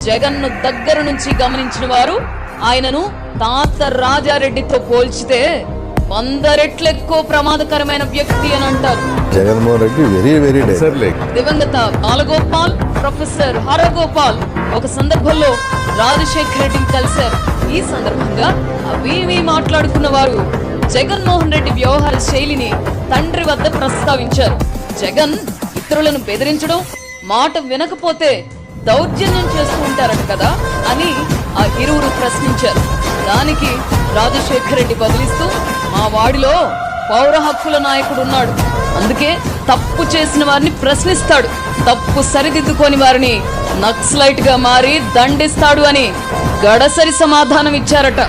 జగన్ను దగ్గర నుంచి గమనించిన వారు ఆయనను తాత రాజారెడ్డితో పోల్చితే 100 రెట్లు ఎక్కువ ప్రమాదకరమైన వ్యక్తి అని అంటారు. జగన్మోహన్ రెడ్డి వెరీ దివంగత బాలగోపాల్, ప్రొఫెసర్ హరగోపాల్ ఒక సందర్భంలో రాజశేఖర రెడ్డిని కలిశారు. ఈ సందర్భంగా అవి మాట్లాడుకున్న వారు జగన్మోహన్ రెడ్డి వ్యవహార శైలిని తండ్రి వద్ద ప్రస్తావించారు. జగన్ ఇతరులను బెదిరించడం, మాట వినకపోతే దౌర్జన్యం చేస్తూ ఉంటారట కదా అని ఆ ఇరువురు ప్రశ్నించారు. దానికి రాజశేఖర రెడ్డి బదిలిస్తూ, మా వాడిలో పౌర హక్కుల నాయకుడు ఉన్నాడు, అందుకే తప్పు చేసిన వారిని ప్రశ్నిస్తాడు, తప్పు సరిదిద్దుకొని వారిని నక్సలైట్ గా మారి దండిస్తాడు అని గడసరి సమాధానం ఇచ్చారట.